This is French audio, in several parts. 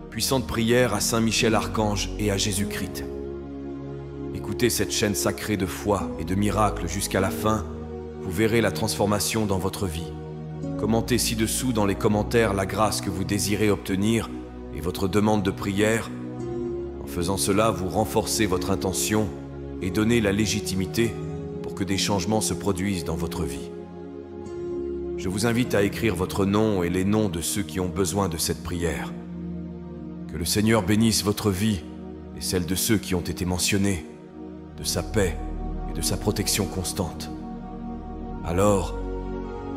puissante prière à Saint Michel Archange et à Jésus-Christ. Écoutez cette chaîne sacrée de foi et de miracles jusqu'à la fin, vous verrez la transformation dans votre vie. Commentez ci-dessous dans les commentaires la grâce que vous désirez obtenir et votre demande de prière. En faisant cela, vous renforcez votre intention et donnez la légitimité pour que des changements se produisent dans votre vie. Je vous invite à écrire votre nom et les noms de ceux qui ont besoin de cette prière. Que le Seigneur bénisse votre vie et celle de ceux qui ont été mentionnés, de sa paix et de sa protection constante. Alors,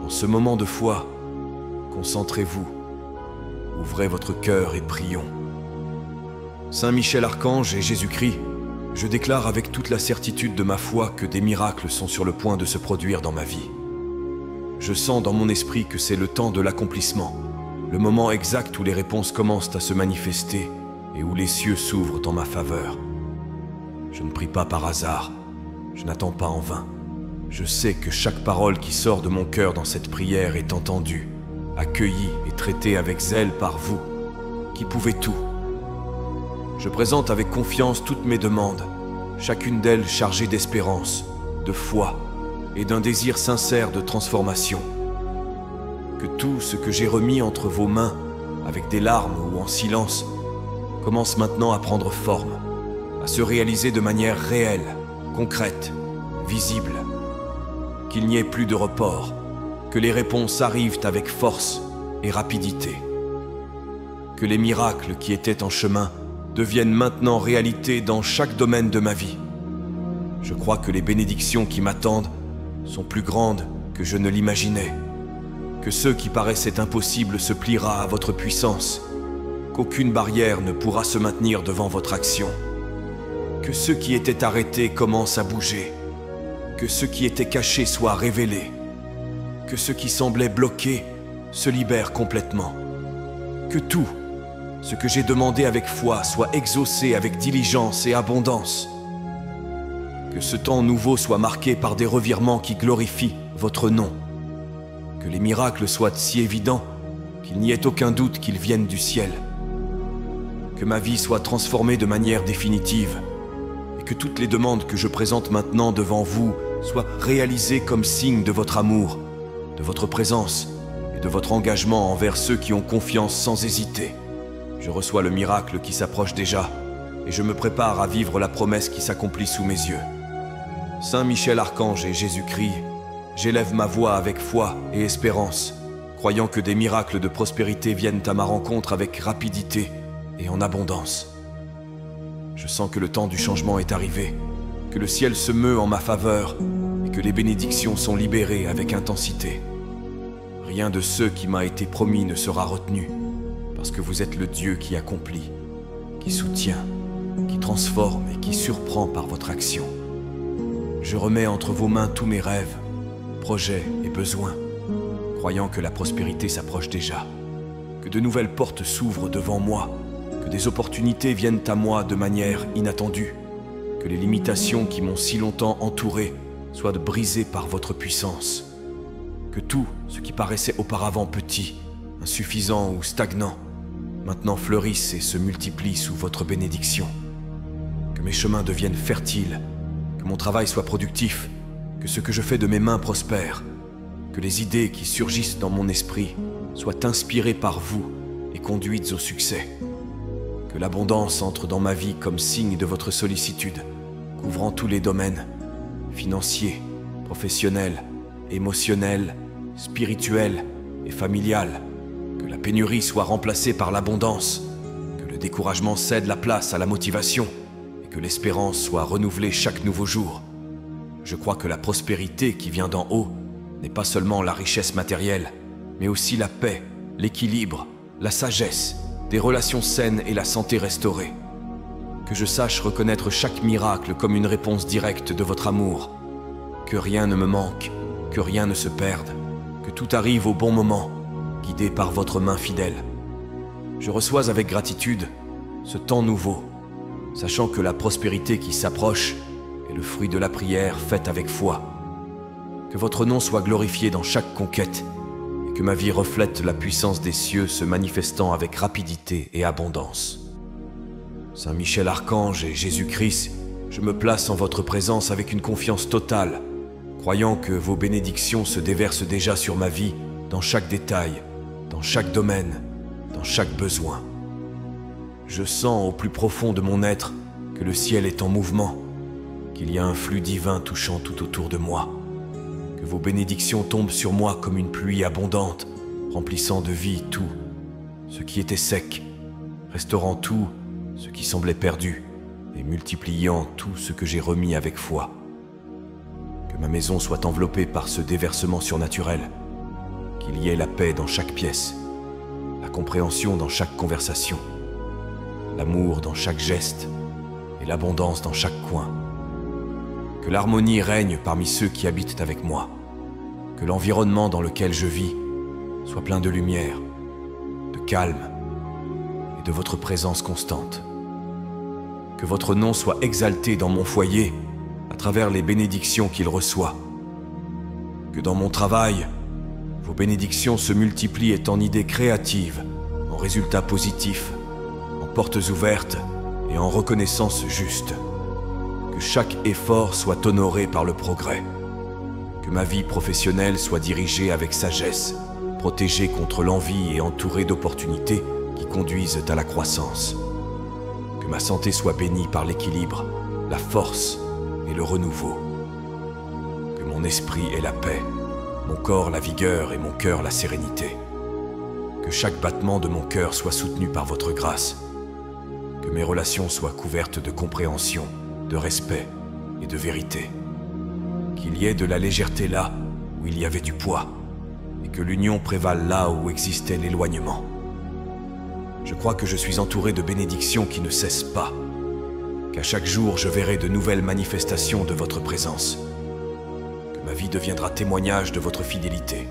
en ce moment de foi, concentrez-vous, ouvrez votre cœur et prions. Saint Michel Archange et Jésus-Christ, je déclare avec toute la certitude de ma foi que des miracles sont sur le point de se produire dans ma vie. Je sens dans mon esprit que c'est le temps de l'accomplissement, le moment exact où les réponses commencent à se manifester et où les cieux s'ouvrent en ma faveur. Je ne prie pas par hasard, je n'attends pas en vain. Je sais que chaque parole qui sort de mon cœur dans cette prière est entendue, accueillie et traitée avec zèle par vous, qui pouvez tout. Je présente avec confiance toutes mes demandes, chacune d'elles chargée d'espérance, de foi et d'un désir sincère de transformation. Que tout ce que j'ai remis entre vos mains, avec des larmes ou en silence, commence maintenant à prendre forme, à se réaliser de manière réelle, concrète, visible. Qu'il n'y ait plus de report, que les réponses arrivent avec force et rapidité. Que les miracles qui étaient en chemin deviennent maintenant réalité dans chaque domaine de ma vie. Je crois que les bénédictions qui m'attendent sont plus grandes que je ne l'imaginais, que ce qui paraissait impossible se pliera à votre puissance, qu'aucune barrière ne pourra se maintenir devant votre action, que ce qui était arrêté commence à bouger, que ce qui était caché soit révélé, que ce qui semblait bloqué se libère complètement, que tout ce que j'ai demandé avec foi soit exaucé avec diligence et abondance, que ce temps nouveau soit marqué par des revirements qui glorifient votre nom, que les miracles soient si évidents qu'il n'y ait aucun doute qu'ils viennent du ciel, que ma vie soit transformée de manière définitive et que toutes les demandes que je présente maintenant devant vous soient réalisées comme signe de votre amour, de votre présence et de votre engagement envers ceux qui ont confiance sans hésiter. Je reçois le miracle qui s'approche déjà et je me prépare à vivre la promesse qui s'accomplit sous mes yeux. Saint Michel Archange et Jésus-Christ, j'élève ma voix avec foi et espérance, croyant que des miracles de prospérité viennent à ma rencontre avec rapidité et en abondance. Je sens que le temps du changement est arrivé, que le ciel se meut en ma faveur et que les bénédictions sont libérées avec intensité. Rien de ce qui m'a été promis ne sera retenu, parce que vous êtes le Dieu qui accomplit, qui soutient, qui transforme et qui surprend par votre action. Je remets entre vos mains tous mes rêves, projets et besoins, croyant que la prospérité s'approche déjà, que de nouvelles portes s'ouvrent devant moi, que des opportunités viennent à moi de manière inattendue, que les limitations qui m'ont si longtemps entouré soient brisées par votre puissance, que tout ce qui paraissait auparavant petit, insuffisant ou stagnant, maintenant fleurisse et se multiplie sous votre bénédiction, que mes chemins deviennent fertiles, que mon travail soit productif, que ce que je fais de mes mains prospère, que les idées qui surgissent dans mon esprit soient inspirées par vous et conduites au succès, que l'abondance entre dans ma vie comme signe de votre sollicitude, couvrant tous les domaines, financiers, professionnels, émotionnels, spirituels et familial, que la pénurie soit remplacée par l'abondance, que le découragement cède la place à la motivation, que l'espérance soit renouvelée chaque nouveau jour. Je crois que la prospérité qui vient d'en haut n'est pas seulement la richesse matérielle, mais aussi la paix, l'équilibre, la sagesse, des relations saines et la santé restaurée. Que je sache reconnaître chaque miracle comme une réponse directe de votre amour. Que rien ne me manque, que rien ne se perde, que tout arrive au bon moment, guidé par votre main fidèle. Je reçois avec gratitude ce temps nouveau, sachant que la prospérité qui s'approche est le fruit de la prière faite avec foi. Que votre nom soit glorifié dans chaque conquête, et et que ma vie reflète la puissance des cieux se manifestant avec rapidité et abondance. Saint Michel Archange et Jésus-Christ, je me place en votre présence avec une confiance totale, croyant que vos bénédictions se déversent déjà sur ma vie dans chaque détail, dans chaque domaine, dans chaque besoin. Je sens au plus profond de mon être que le ciel est en mouvement, qu'il y a un flux divin touchant tout autour de moi, que vos bénédictions tombent sur moi comme une pluie abondante, remplissant de vie tout ce qui était sec, restaurant tout ce qui semblait perdu et multipliant tout ce que j'ai remis avec foi. Que ma maison soit enveloppée par ce déversement surnaturel, qu'il y ait la paix dans chaque pièce, la compréhension dans chaque conversation, l'amour dans chaque geste et l'abondance dans chaque coin. Que l'harmonie règne parmi ceux qui habitent avec moi, que l'environnement dans lequel je vis soit plein de lumière, de calme et de votre présence constante. Que votre nom soit exalté dans mon foyer à travers les bénédictions qu'il reçoit. Que dans mon travail, vos bénédictions se multiplient en idées créatives, en résultats positifs, en portes ouvertes et en reconnaissance juste. Que chaque effort soit honoré par le progrès. Que ma vie professionnelle soit dirigée avec sagesse, protégée contre l'envie et entourée d'opportunités qui conduisent à la croissance. Que ma santé soit bénie par l'équilibre, la force et le renouveau. Que mon esprit ait la paix, mon corps la vigueur et mon cœur la sérénité. Que chaque battement de mon cœur soit soutenu par votre grâce. Que mes relations soient couvertes de compréhension, de respect et de vérité. Qu'il y ait de la légèreté là où il y avait du poids, et que l'union prévale là où existait l'éloignement. Je crois que je suis entouré de bénédictions qui ne cessent pas, qu'à chaque jour je verrai de nouvelles manifestations de votre présence, que ma vie deviendra témoignage de votre fidélité,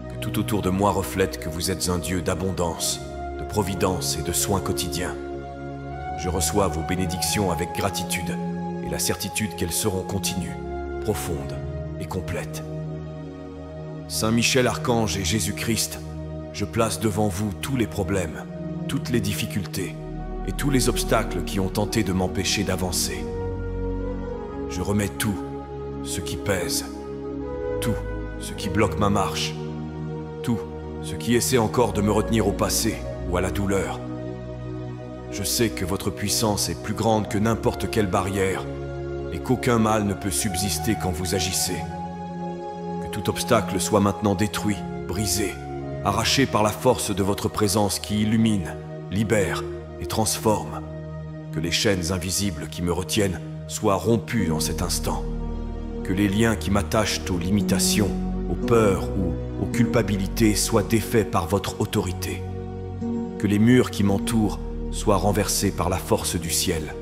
que tout autour de moi reflète que vous êtes un Dieu d'abondance, de providence et de soins quotidiens. Je reçois vos bénédictions avec gratitude et la certitude qu'elles seront continues, profondes et complètes. Saint Michel Archange et Jésus-Christ, je place devant vous tous les problèmes, toutes les difficultés et tous les obstacles qui ont tenté de m'empêcher d'avancer. Je remets tout ce qui pèse, tout ce qui bloque ma marche, tout ce qui essaie encore de me retenir au passé ou à la douleur. Je sais que votre puissance est plus grande que n'importe quelle barrière et qu'aucun mal ne peut subsister quand vous agissez. Que tout obstacle soit maintenant détruit, brisé, arraché par la force de votre présence qui illumine, libère et transforme. Que les chaînes invisibles qui me retiennent soient rompues en cet instant. Que les liens qui m'attachent aux limitations, aux peurs ou aux culpabilités soient défaits par votre autorité. Que les murs qui m'entourent soient renversés par la force du ciel.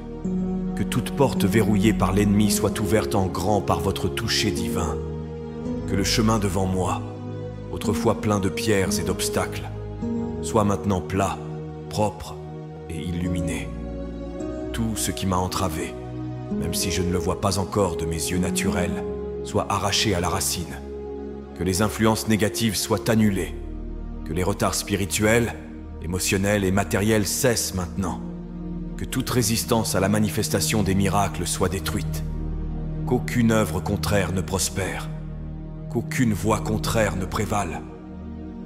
Que toute porte verrouillée par l'ennemi soit ouverte en grand par votre toucher divin. Que le chemin devant moi, autrefois plein de pierres et d'obstacles, soit maintenant plat, propre et illuminé. Tout ce qui m'a entravé, même si je ne le vois pas encore de mes yeux naturels, soit arraché à la racine. Que les influences négatives soient annulées. Que les retards spirituels, émotionnels et matériels cessent maintenant. Que toute résistance à la manifestation des miracles soit détruite. Qu'aucune œuvre contraire ne prospère. Qu'aucune voix contraire ne prévale.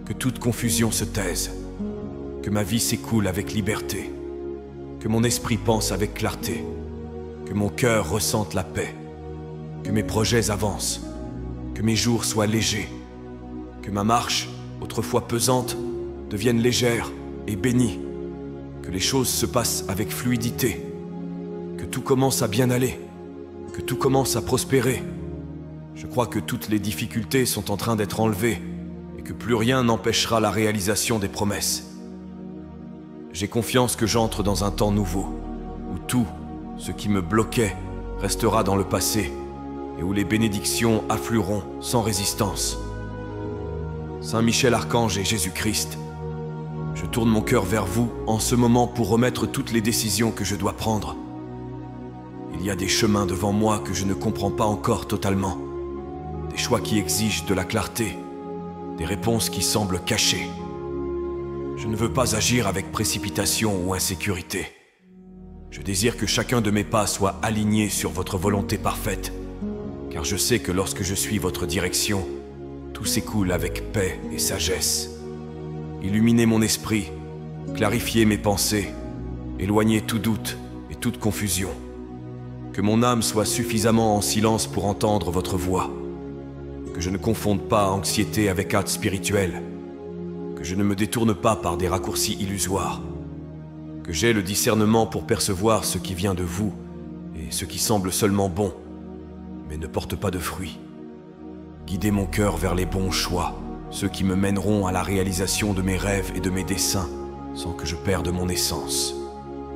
Que toute confusion se taise. Que ma vie s'écoule avec liberté. Que mon esprit pense avec clarté. Que mon cœur ressente la paix. Que mes projets avancent. Que mes jours soient légers. Que ma marche, autrefois pesante, devienne légère et bénie. Que les choses se passent avec fluidité. Que tout commence à bien aller. Que tout commence à prospérer. Je crois que toutes les difficultés sont en train d'être enlevées et que plus rien n'empêchera la réalisation des promesses. J'ai confiance que j'entre dans un temps nouveau, où tout ce qui me bloquait restera dans le passé et où les bénédictions afflueront sans résistance. Saint Michel Archange et Jésus-Christ, je tourne mon cœur vers vous en ce moment pour remettre toutes les décisions que je dois prendre. Il y a des chemins devant moi que je ne comprends pas encore totalement, des choix qui exigent de la clarté, des réponses qui semblent cachées. Je ne veux pas agir avec précipitation ou insécurité. Je désire que chacun de mes pas soit aligné sur votre volonté parfaite, car je sais que lorsque je suis votre direction, tout s'écoule avec paix et sagesse. Illuminez mon esprit, clarifiez mes pensées, éloignez tout doute et toute confusion. Que mon âme soit suffisamment en silence pour entendre votre voix. Que je ne confonde pas anxiété avec hâte spirituelle. Que je ne me détourne pas par des raccourcis illusoires. Que j'aie le discernement pour percevoir ce qui vient de vous et ce qui semble seulement bon, mais ne porte pas de fruits. Guidez mon cœur vers les bons choix, ceux qui me mèneront à la réalisation de mes rêves et de mes desseins, sans que je perde mon essence.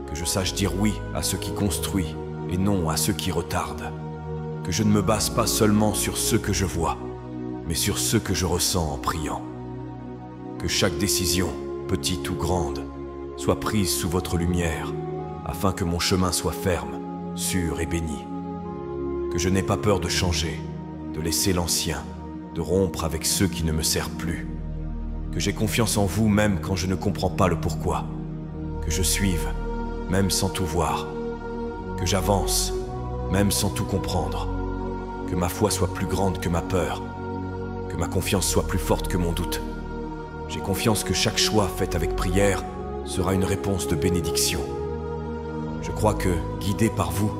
Que je sache dire oui à ce qui construit et non à ce qui retarde. Que je ne me base pas seulement sur ce que je vois, mais sur ce que je ressens en priant. Que chaque décision, petite ou grande, soit prise sous votre lumière, afin que mon chemin soit ferme, sûr et béni. Que je n'ai pas peur de changer, de laisser l'ancien, de rompre avec ceux qui ne me servent plus. Que j'ai confiance en vous même quand je ne comprends pas le pourquoi. Que je suive, même sans tout voir. Que j'avance, même sans tout comprendre. Que ma foi soit plus grande que ma peur. Que ma confiance soit plus forte que mon doute. J'ai confiance que chaque choix fait avec prière sera une réponse de bénédiction. Je crois que, guidé par vous,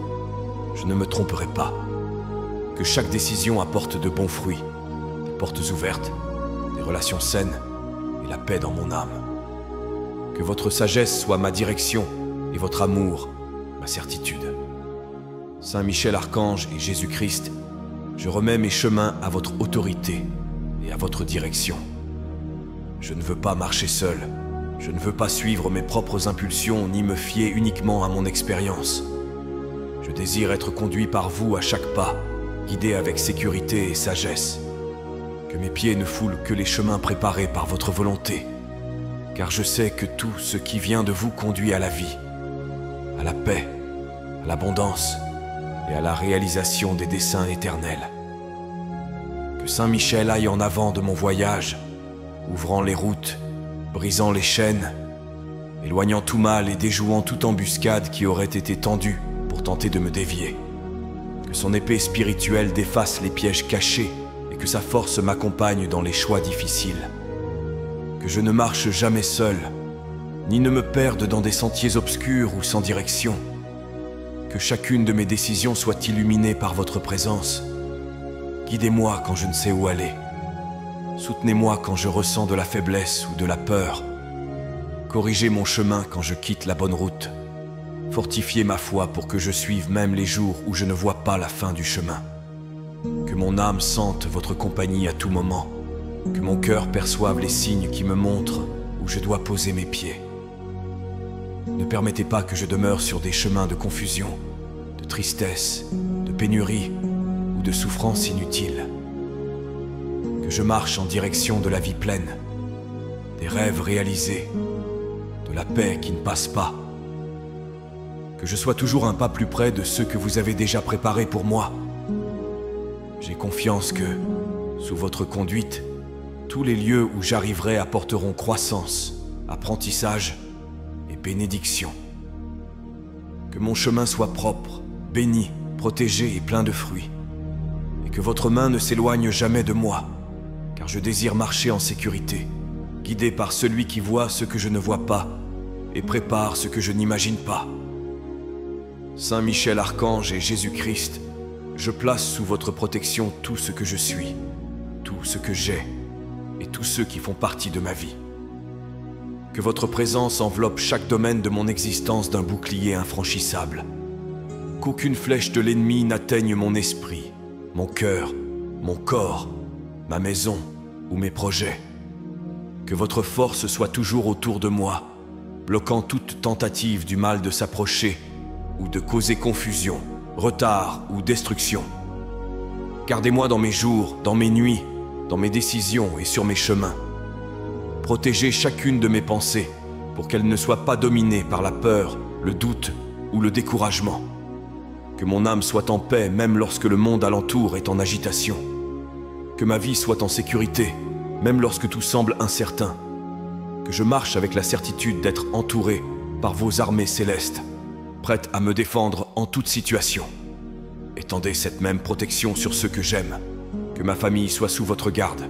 je ne me tromperai pas. Que chaque décision apporte de bons fruits, des portes ouvertes, des relations saines et la paix dans mon âme. Que votre sagesse soit ma direction et votre amour, ma certitude. Saint Michel Archange et Jésus-Christ, je remets mes chemins à votre autorité et à votre direction. Je ne veux pas marcher seul, je ne veux pas suivre mes propres impulsions ni me fier uniquement à mon expérience. Je désire être conduit par vous à chaque pas, guidé avec sécurité et sagesse. Que mes pieds ne foulent que les chemins préparés par votre volonté, car je sais que tout ce qui vient de vous conduit à la vie, à la paix, à l'abondance et à la réalisation des desseins éternels. Que Saint Michel aille en avant de mon voyage, ouvrant les routes, brisant les chaînes, éloignant tout mal et déjouant toute embuscade qui aurait été tendue pour tenter de me dévier. Que son épée spirituelle défasse les pièges cachés et que sa force m'accompagne dans les choix difficiles. Que je ne marche jamais seul, ni ne me perde dans des sentiers obscurs ou sans direction. Que chacune de mes décisions soit illuminée par votre présence. Guidez-moi quand je ne sais où aller. Soutenez-moi quand je ressens de la faiblesse ou de la peur. Corrigez mon chemin quand je quitte la bonne route. Fortifiez ma foi pour que je suive même les jours où je ne vois pas la fin du chemin. Que mon âme sente votre compagnie à tout moment. Que mon cœur perçoive les signes qui me montrent où je dois poser mes pieds. Ne permettez pas que je demeure sur des chemins de confusion, de tristesse, de pénurie ou de souffrance inutile. Que je marche en direction de la vie pleine, des rêves réalisés, de la paix qui ne passe pas. Que je sois toujours un pas plus près de ceux que vous avez déjà préparés pour moi. J'ai confiance que, sous votre conduite, tous les lieux où j'arriverai apporteront croissance, apprentissage et bénédiction. Que mon chemin soit propre, béni, protégé et plein de fruits. Et que votre main ne s'éloigne jamais de moi, car je désire marcher en sécurité, guidé par celui qui voit ce que je ne vois pas et prépare ce que je n'imagine pas. Saint Michel Archange et Jésus-Christ, je place sous votre protection tout ce que je suis, tout ce que j'ai et tous ceux qui font partie de ma vie. Que votre présence enveloppe chaque domaine de mon existence d'un bouclier infranchissable. Qu'aucune flèche de l'ennemi n'atteigne mon esprit, mon cœur, mon corps, ma maison ou mes projets. Que votre force soit toujours autour de moi, bloquant toute tentative du mal de s'approcher ou de causer confusion, retard ou destruction. Gardez-moi dans mes jours, dans mes nuits, dans mes décisions et sur mes chemins. Protégez chacune de mes pensées pour qu'elles ne soient pas dominées par la peur, le doute ou le découragement. Que mon âme soit en paix même lorsque le monde alentour est en agitation. Que ma vie soit en sécurité, même lorsque tout semble incertain. Que je marche avec la certitude d'être entouré par vos armées célestes, prêtes à me défendre en toute situation. Étendez cette même protection sur ceux que j'aime, que ma famille soit sous votre garde,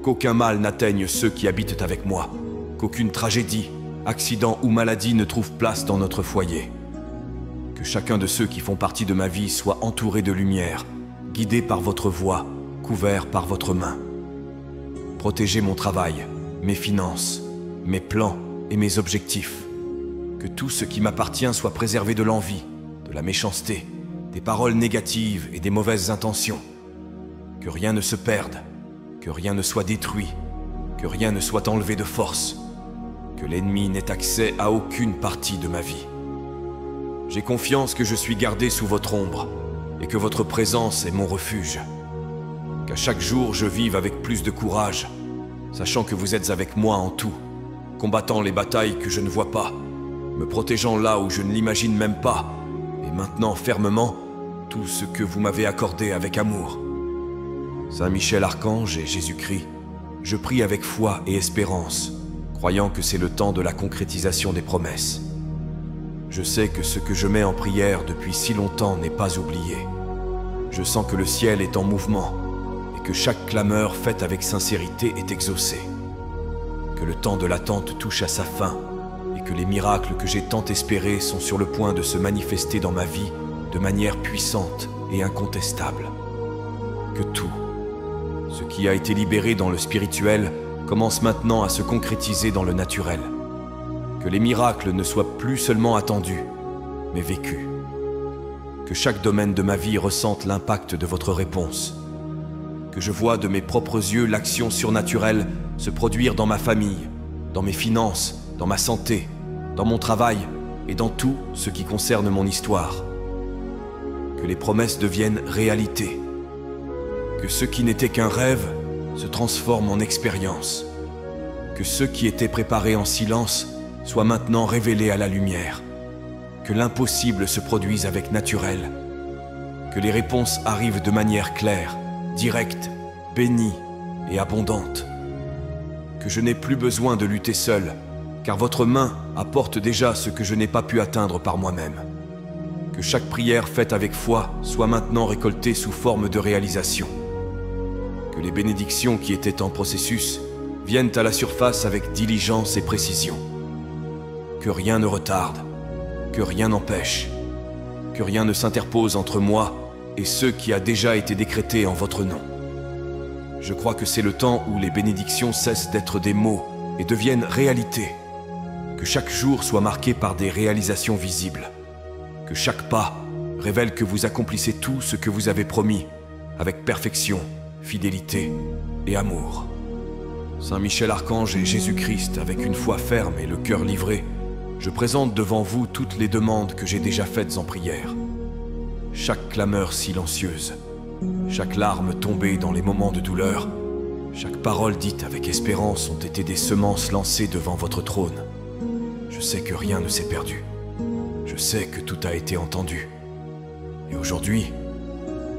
qu'aucun mal n'atteigne ceux qui habitent avec moi, qu'aucune tragédie, accident ou maladie ne trouve place dans notre foyer. Que chacun de ceux qui font partie de ma vie soit entouré de lumière, guidé par votre voix, couvert par votre main. Protégez mon travail, mes finances, mes plans et mes objectifs. Que tout ce qui m'appartient soit préservé de l'envie, de la méchanceté, des paroles négatives et des mauvaises intentions. Que rien ne se perde, que rien ne soit détruit, que rien ne soit enlevé de force, que l'ennemi n'ait accès à aucune partie de ma vie. J'ai confiance que je suis gardé sous votre ombre et que votre présence est mon refuge. Qu'à chaque jour je vive avec plus de courage, sachant que vous êtes avec moi en tout, combattant les batailles que je ne vois pas, me protégeant là où je ne l'imagine même pas, et maintenant fermement tout ce que vous m'avez accordé avec amour. Saint Michel Archange et Jésus-Christ, je prie avec foi et espérance, croyant que c'est le temps de la concrétisation des promesses. Je sais que ce que je mets en prière depuis si longtemps n'est pas oublié. Je sens que le ciel est en mouvement et que chaque clameur faite avec sincérité est exaucée. Que le temps de l'attente touche à sa fin et que les miracles que j'ai tant espérés sont sur le point de se manifester dans ma vie de manière puissante et incontestable. Que tout, ce qui a été libéré dans le spirituel, commence maintenant à se concrétiser dans le naturel. Que les miracles ne soient plus seulement attendus, mais vécus. Que chaque domaine de ma vie ressente l'impact de votre réponse. Que je vois de mes propres yeux l'action surnaturelle se produire dans ma famille, dans mes finances, dans ma santé, dans mon travail et dans tout ce qui concerne mon histoire. Que les promesses deviennent réalité. Que ce qui n'était qu'un rêve se transforme en expérience. Que ceux qui étaient préparés en silence soient maintenant révélés à la lumière. Que l'impossible se produise avec naturel. Que les réponses arrivent de manière claire, directe, bénie et abondante. Que je n'ai plus besoin de lutter seul, car votre main apporte déjà ce que je n'ai pas pu atteindre par moi-même. Que chaque prière faite avec foi soit maintenant récoltée sous forme de réalisation. Que les bénédictions qui étaient en processus viennent à la surface avec diligence et précision. Que rien ne retarde, que rien n'empêche, que rien ne s'interpose entre moi et ce qui a déjà été décrété en votre nom. Je crois que c'est le temps où les bénédictions cessent d'être des mots et deviennent réalité. Que chaque jour soit marqué par des réalisations visibles. Que chaque pas révèle que vous accomplissez tout ce que vous avez promis, avec perfection, fidélité et amour. Saint Michel Archange et Jésus-Christ, avec une foi ferme et le cœur livré, je présente devant vous toutes les demandes que j'ai déjà faites en prière. Chaque clameur silencieuse, chaque larme tombée dans les moments de douleur, chaque parole dite avec espérance ont été des semences lancées devant votre trône. Je sais que rien ne s'est perdu. Je sais que tout a été entendu. Et aujourd'hui,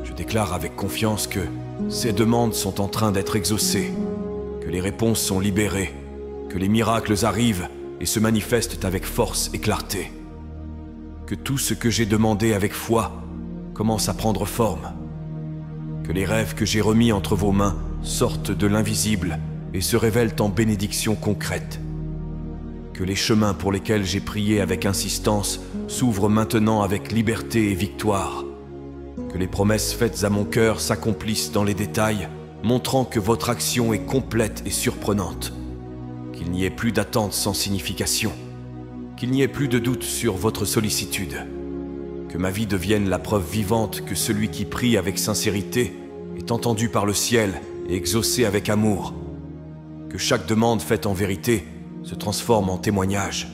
je déclare avec confiance que ces demandes sont en train d'être exaucées, que les réponses sont libérées, que les miracles arrivent et se manifestent avec force et clarté. Que tout ce que j'ai demandé avec foi commence à prendre forme. Que les rêves que j'ai remis entre vos mains sortent de l'invisible et se révèlent en bénédictions concrètes. Que les chemins pour lesquels j'ai prié avec insistance s'ouvrent maintenant avec liberté et victoire. Que les promesses faites à mon cœur s'accomplissent dans les détails, montrant que votre action est complète et surprenante. Qu'il n'y ait plus d'attente sans signification. Qu'il n'y ait plus de doute sur votre sollicitude. Que ma vie devienne la preuve vivante que celui qui prie avec sincérité est entendu par le ciel et exaucé avec amour. Que chaque demande faite en vérité se transforme en témoignage.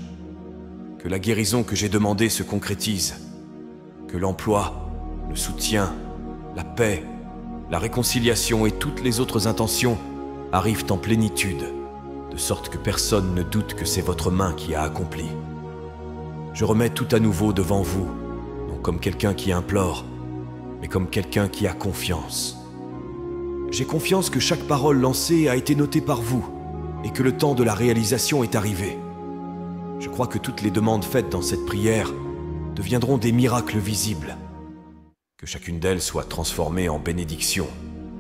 Que la guérison que j'ai demandée se concrétise. Que l'emploi, le soutien, la paix, la réconciliation et toutes les autres intentions arrivent en plénitude, de sorte que personne ne doute que c'est votre main qui a accompli. Je remets tout à nouveau devant vous, non comme quelqu'un qui implore, mais comme quelqu'un qui a confiance. J'ai confiance que chaque parole lancée a été notée par vous et que le temps de la réalisation est arrivé. Je crois que toutes les demandes faites dans cette prière deviendront des miracles visibles. Que chacune d'elles soit transformée en bénédiction,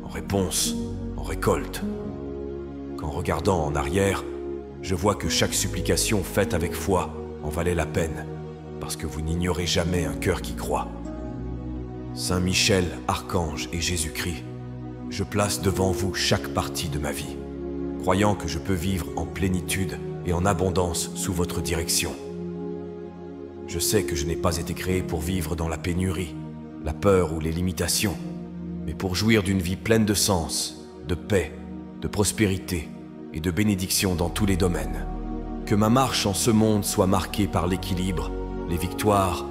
en réponse, en récolte. Qu'en regardant en arrière, je vois que chaque supplication faite avec foi en valait la peine, parce que vous n'ignorez jamais un cœur qui croit. Saint Michel, Archange et Jésus-Christ, je place devant vous chaque partie de ma vie, croyant que je peux vivre en plénitude et en abondance sous votre direction. Je sais que je n'ai pas été créé pour vivre dans la pénurie, la peur ou les limitations, mais pour jouir d'une vie pleine de sens, de paix, de prospérité et de bénédiction dans tous les domaines. Que ma marche en ce monde soit marquée par l'équilibre, les victoires,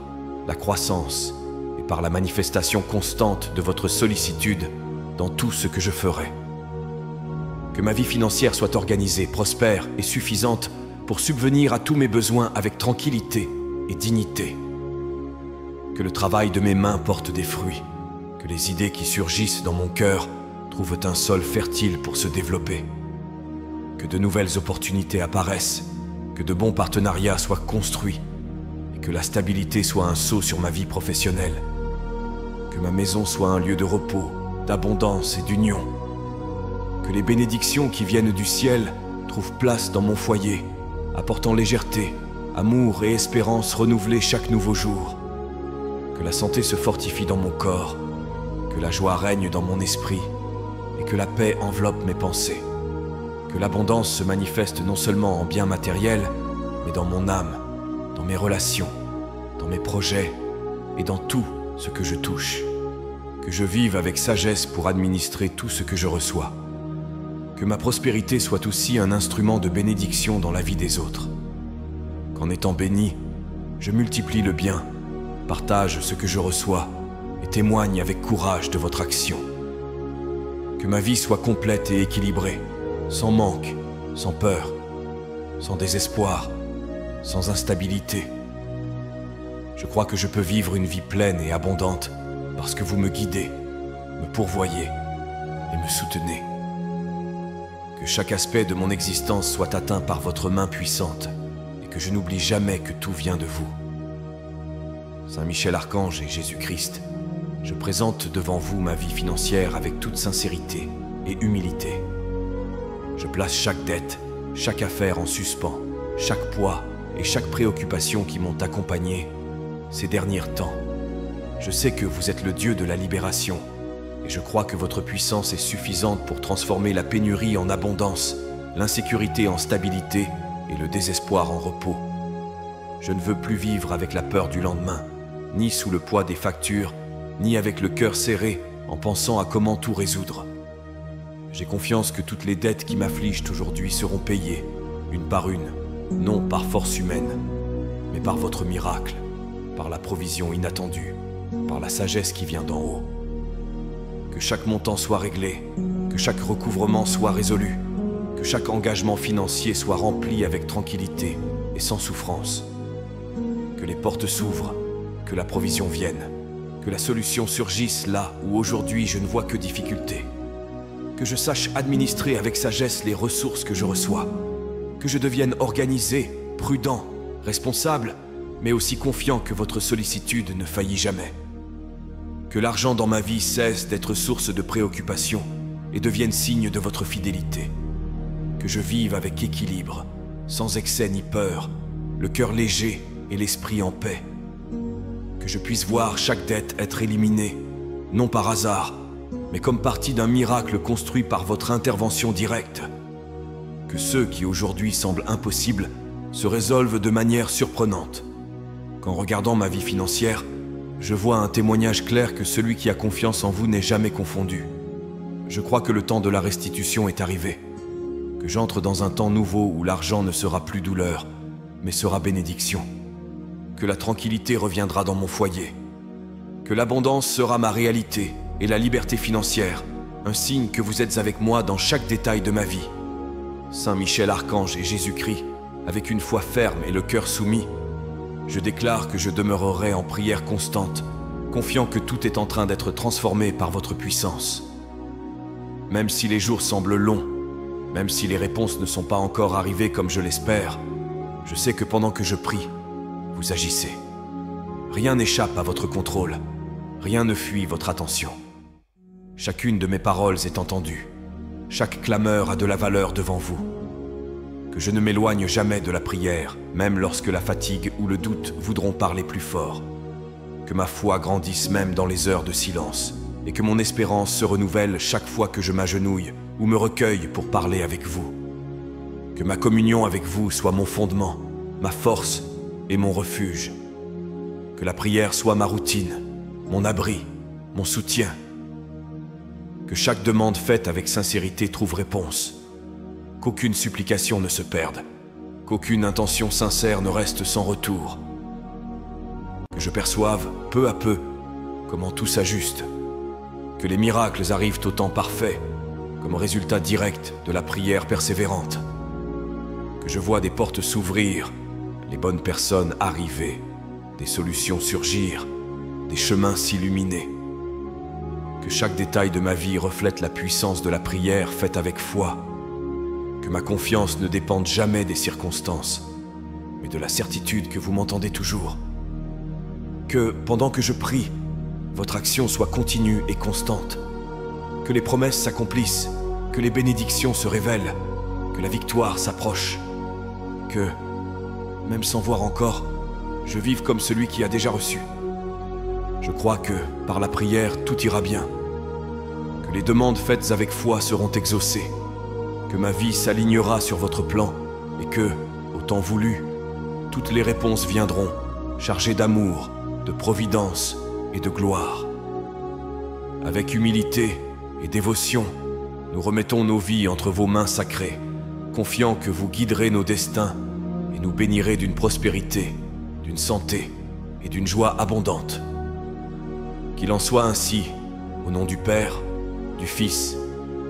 la croissance et par la manifestation constante de votre sollicitude dans tout ce que je ferai. Que ma vie financière soit organisée, prospère et suffisante pour subvenir à tous mes besoins avec tranquillité et dignité. Que le travail de mes mains porte des fruits, que les idées qui surgissent dans mon cœur trouvent un sol fertile pour se développer. Que de nouvelles opportunités apparaissent, que de bons partenariats soient construits et que la stabilité soit un sceau sur ma vie professionnelle. Que ma maison soit un lieu de repos, d'abondance et d'union. Que les bénédictions qui viennent du ciel trouvent place dans mon foyer, apportant légèreté, amour et espérance renouvelée chaque nouveau jour. Que la santé se fortifie dans mon corps, que la joie règne dans mon esprit et que la paix enveloppe mes pensées. Que l'abondance se manifeste non seulement en biens matériels, mais dans mon âme, dans mes relations, dans mes projets et dans tout ce que je touche. Que je vive avec sagesse pour administrer tout ce que je reçois. Que ma prospérité soit aussi un instrument de bénédiction dans la vie des autres. Qu'en étant béni, je multiplie le bien, partage ce que je reçois et témoigne avec courage de votre action. Que ma vie soit complète et équilibrée, sans manque, sans peur, sans désespoir, sans instabilité. Je crois que je peux vivre une vie pleine et abondante parce que vous me guidez, me pourvoyez et me soutenez. Que chaque aspect de mon existence soit atteint par votre main puissante et que je n'oublie jamais que tout vient de vous. Saint Michel Archange et Jésus-Christ, je présente devant vous ma vie financière avec toute sincérité et humilité. Je place chaque dette, chaque affaire en suspens, chaque poids et chaque préoccupation qui m'ont accompagné ces derniers temps. Je sais que vous êtes le Dieu de la libération et je crois que votre puissance est suffisante pour transformer la pénurie en abondance, l'insécurité en stabilité et le désespoir en repos. Je ne veux plus vivre avec la peur du lendemain, ni sous le poids des factures, ni avec le cœur serré en pensant à comment tout résoudre. J'ai confiance que toutes les dettes qui m'affligent aujourd'hui seront payées, une par une, non par force humaine, mais par votre miracle, par la provision inattendue, par la sagesse qui vient d'en haut. Que chaque montant soit réglé, que chaque recouvrement soit résolu, que chaque engagement financier soit rempli avec tranquillité et sans souffrance. Que les portes s'ouvrent, que la provision vienne, que la solution surgisse là où aujourd'hui je ne vois que difficulté. Que je sache administrer avec sagesse les ressources que je reçois, que je devienne organisé, prudent, responsable, mais aussi confiant que votre sollicitude ne faillit jamais. Que l'argent dans ma vie cesse d'être source de préoccupation et devienne signe de votre fidélité. Que je vive avec équilibre, sans excès ni peur, le cœur léger et l'esprit en paix. Que je puisse voir chaque dette être éliminée, non par hasard, mais comme partie d'un miracle construit par votre intervention directe. Que ceux qui aujourd'hui semblent impossibles se résolvent de manière surprenante. Qu'en regardant ma vie financière, je vois un témoignage clair que celui qui a confiance en vous n'est jamais confondu. Je crois que le temps de la restitution est arrivé, que j'entre dans un temps nouveau où l'argent ne sera plus douleur, mais sera bénédiction. Que la tranquillité reviendra dans mon foyer, que l'abondance sera ma réalité et la liberté financière, un signe que vous êtes avec moi dans chaque détail de ma vie. Saint Michel Archange et Jésus-Christ, avec une foi ferme et le cœur soumis, je déclare que je demeurerai en prière constante, confiant que tout est en train d'être transformé par votre puissance. Même si les jours semblent longs, même si les réponses ne sont pas encore arrivées comme je l'espère, je sais que pendant que je prie, vous agissez. Rien n'échappe à votre contrôle, rien ne fuit votre attention. Chacune de mes paroles est entendue, chaque clameur a de la valeur devant vous. Que je ne m'éloigne jamais de la prière, même lorsque la fatigue ou le doute voudront parler plus fort. Que ma foi grandisse même dans les heures de silence, et que mon espérance se renouvelle chaque fois que je m'agenouille ou me recueille pour parler avec vous. Que ma communion avec vous soit mon fondement, ma force et mon refuge. Que la prière soit ma routine, mon abri, mon soutien. Que chaque demande faite avec sincérité trouve réponse. Qu'aucune supplication ne se perde, qu'aucune intention sincère ne reste sans retour. Que je perçoive, peu à peu, comment tout s'ajuste. Que les miracles arrivent au temps parfait, comme résultat direct de la prière persévérante. Que je vois des portes s'ouvrir, les bonnes personnes arriver, des solutions surgir, des chemins s'illuminer. Que chaque détail de ma vie reflète la puissance de la prière faite avec foi. Que ma confiance ne dépende jamais des circonstances, mais de la certitude que vous m'entendez toujours. Que, pendant que je prie, votre action soit continue et constante. Que les promesses s'accomplissent, que les bénédictions se révèlent, que la victoire s'approche. Que, même sans voir encore, je vive comme celui qui a déjà reçu. Je crois que, par la prière, tout ira bien. Que les demandes faites avec foi seront exaucées. Que ma vie s'alignera sur votre plan et que, au temps voulu, toutes les réponses viendront, chargées d'amour, de providence et de gloire. Avec humilité et dévotion, nous remettons nos vies entre vos mains sacrées, confiant que vous guiderez nos destins et nous bénirez d'une prospérité, d'une santé et d'une joie abondante. Qu'il en soit ainsi, au nom du Père, du Fils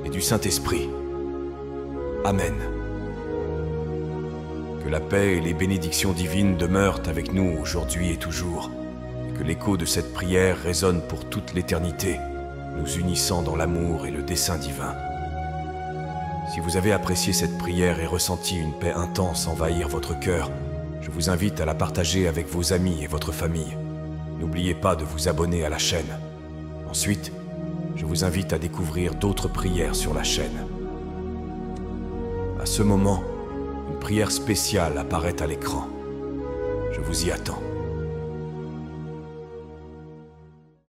et du Saint-Esprit. Amen. Que la paix et les bénédictions divines demeurent avec nous aujourd'hui et toujours, et que l'écho de cette prière résonne pour toute l'éternité, nous unissant dans l'amour et le dessein divin. Si vous avez apprécié cette prière et ressenti une paix intense envahir votre cœur, je vous invite à la partager avec vos amis et votre famille. N'oubliez pas de vous abonner à la chaîne. Ensuite, je vous invite à découvrir d'autres prières sur la chaîne. À ce moment, une prière spéciale apparaît à l'écran. Je vous y attends.